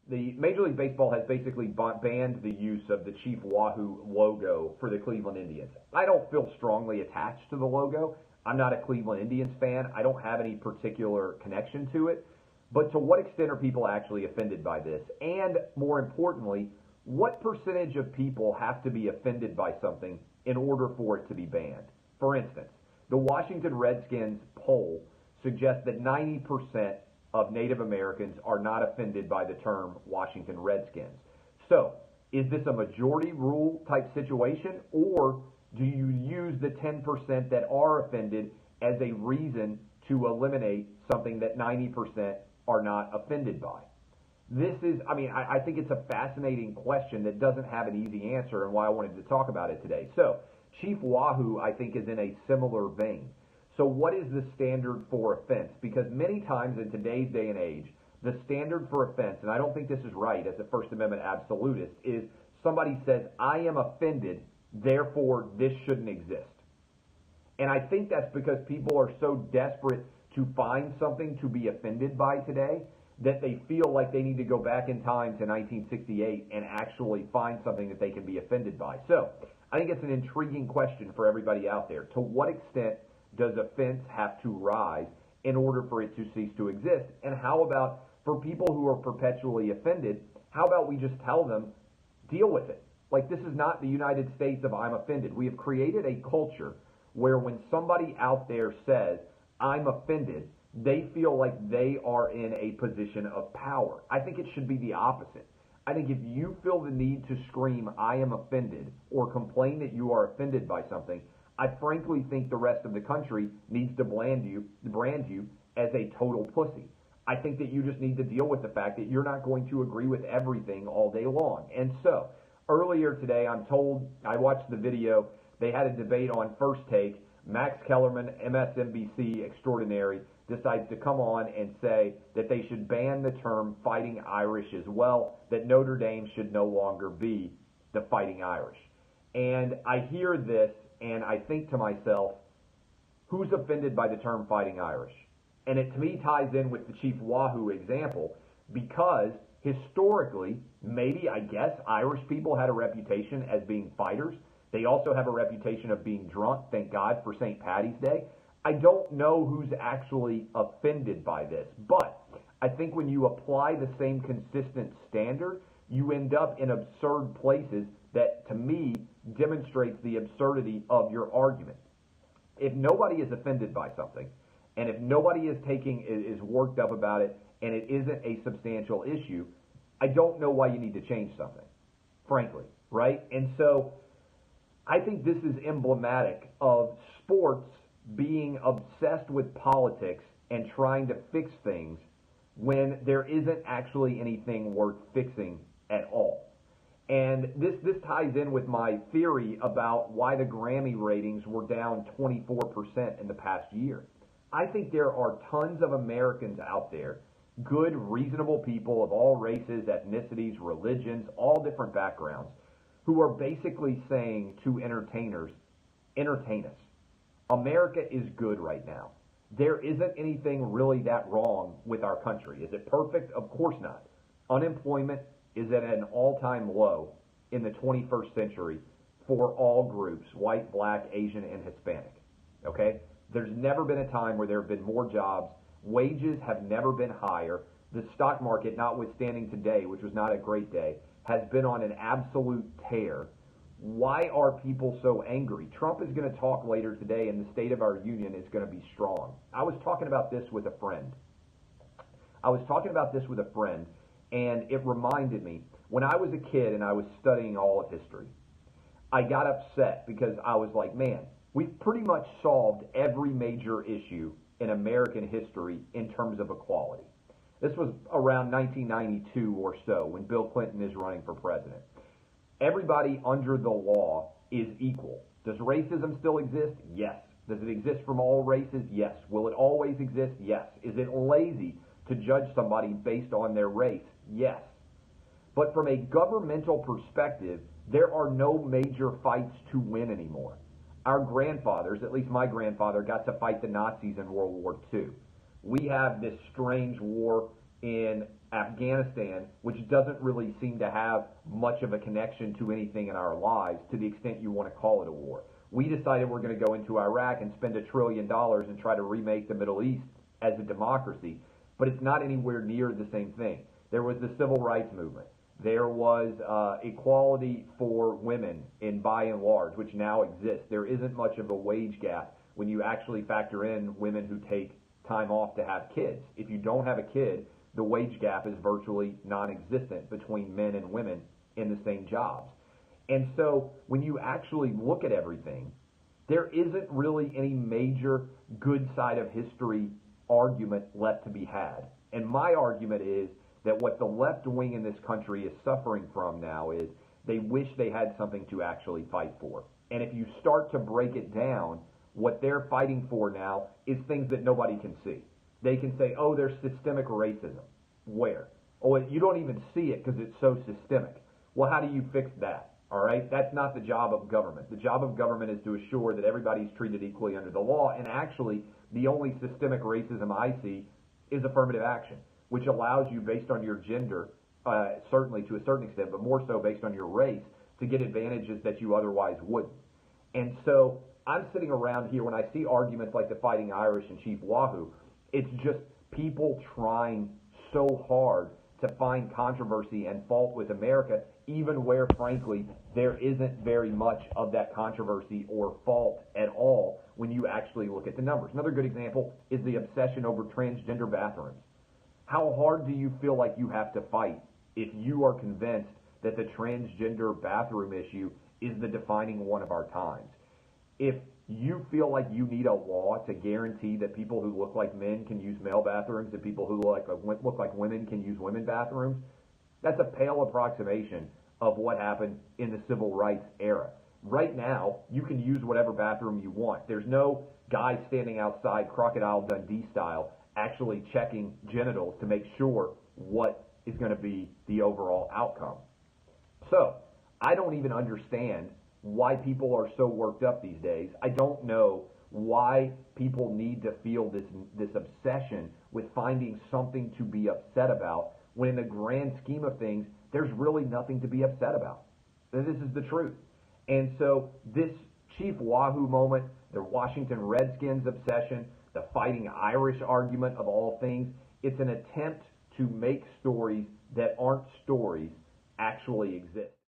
the Major League Baseball has basically banned the use of the Chief Wahoo logo for the Cleveland Indians. I don't feel strongly attached to the logo. I'm not a Cleveland Indians fan. I don't have any particular connection to it. But to what extent are people actually offended by this? And more importantly, what percentage of people have to be offended by something in order for it to be banned? For instance, the Washington Redskins poll suggests that 90% of Native Americans are not offended by the term Washington Redskins. So, is this a majority rule type situation, or do you use the 10% that are offended as a reason to eliminate something that 90% are not offended by? This is, I think it's a fascinating question that doesn't have an easy answer, and why I wanted to talk about it today. So, Chief Wahoo, I think, is in a similar vein. So what is the standard for offense? Because many times in today's day and age, the standard for offense, and I don't think this is right as a First Amendment absolutist, is somebody says, I am offended, therefore this shouldn't exist. And I think that's because people are so desperate to find something to be offended by today that they feel like they need to go back in time to 1968 and actually find something that they can be offended by. So I think it's an intriguing question for everybody out there. To what extent does offense have to rise in order for it to cease to exist? And how about for people who are perpetually offended, how about we just tell them, deal with it? Like, this is not the United States of I'm offended. We have created a culture where when somebody out there says, I'm offended, they feel like they are in a position of power. I think it should be the opposite. I think if you feel the need to scream, I am offended, or complain that you are offended by something, I frankly think the rest of the country needs to brand you as a total pussy. I think that you just need to deal with the fact that you're not going to agree with everything all day long. And so, earlier today, I'm told, I watched the video, they had a debate on First Take. Max Kellerman, MSNBC extraordinary, decides to come on and say that they should ban the term Fighting Irish as well, that Notre Dame should no longer be the Fighting Irish. And I hear this, and I think to myself, who's offended by the term Fighting Irish? And it, to me, ties in with the Chief Wahoo example, because historically, maybe, I guess, Irish people had a reputation as being fighters. They also have a reputation of being drunk, thank God for St. Paddy's Day. I don't know who's actually offended by this, but I think when you apply the same consistent standard, you end up in absurd places that, to me, demonstrates the absurdity of your argument. If nobody is offended by something, and if nobody is worked up about it, and it isn't a substantial issue, I don't know why you need to change something, frankly, right? And so I think this is emblematic of sports being obsessed with politics and trying to fix things when there isn't actually anything worth fixing at all. And this ties in with my theory about why the Grammy ratings were down 24% in the past year. I think there are tons of Americans out there, good, reasonable people of all races, ethnicities, religions, all different backgrounds, who are basically saying to entertainers, entertain us. America is good right now. There isn't anything really that wrong with our country. Is it perfect? Of course not. Unemployment is at an all-time low in the 21st century for all groups, white, black, Asian, and Hispanic. Okay? There's never been a time where there have been more jobs. Wages have never been higher. The stock market, notwithstanding today, which was not a great day, has been on an absolute tear. Why are people so angry? Trump is going to talk later today, and the State of our Union is going to be strong. I was talking about this with a friend. And it reminded me, when I was a kid and I was studying all of history, I got upset because I was like, man, we've pretty much solved every major issue in American history in terms of equality. This was around 1992 or so when Bill Clinton is running for president. Everybody under the law is equal. Does racism still exist? Yes. Does it exist from all races? Yes. Will it always exist? Yes. Is it lazy to judge somebody based on their race? Yes. But from a governmental perspective, there are no major fights to win anymore. Our grandfathers, at least my grandfather, got to fight the Nazis in World War II. We have this strange war in Afghanistan, which doesn't really seem to have much of a connection to anything in our lives to the extent you want to call it a war. We decided we're going to go into Iraq and spend $1 trillion and try to remake the Middle East as a democracy, but it's not anywhere near the same thing. There was the civil rights movement. There was equality for women in by and large, which now exists. There isn't much of a wage gap when you actually factor in women who take time off to have kids. If you don't have a kid, the wage gap is virtually non-existent between men and women in the same jobs. And so when you actually look at everything, there isn't really any major good side of history argument left to be had. And my argument is that what the left wing in this country is suffering from now is they wish they had something to actually fight for. And if you start to break it down, what they're fighting for now is things that nobody can see. They can say, oh, there's systemic racism. Where? Oh, you don't even see it because it's so systemic. Well, how do you fix that? All right? That's not the job of government. The job of government is to assure that everybody's treated equally under the law. And actually, the only systemic racism I see is affirmative action, which allows you, based on your gender, certainly to a certain extent, but more so based on your race, to get advantages that you otherwise wouldn't. And so I'm sitting around here when I see arguments like the Fighting Irish and Chief Wahoo, it's just people trying so hard to find controversy and fault with America, even where, frankly, there isn't very much of that controversy or fault at all when you actually look at the numbers. Another good example is the obsession over transgender bathrooms. How hard do you feel like you have to fight if you are convinced that the transgender bathroom issue is the defining one of our times? If you feel like you need a law to guarantee that people who look like men can use male bathrooms and people who look like women can use women bathrooms, that's a pale approximation of what happened in the civil rights era. Right now, you can use whatever bathroom you want. There's no guy standing outside Crocodile Dundee style actually checking genitals to make sure what is going to be the overall outcome. So, I don't even understand why people are so worked up these days. I don't know why people need to feel this obsession with finding something to be upset about, when in the grand scheme of things, there's really nothing to be upset about. This is the truth. And so this Chief Wahoo moment, the Washington Redskins obsession, the Fighting Irish argument of all things, it's an attempt to make stories that aren't stories actually exist.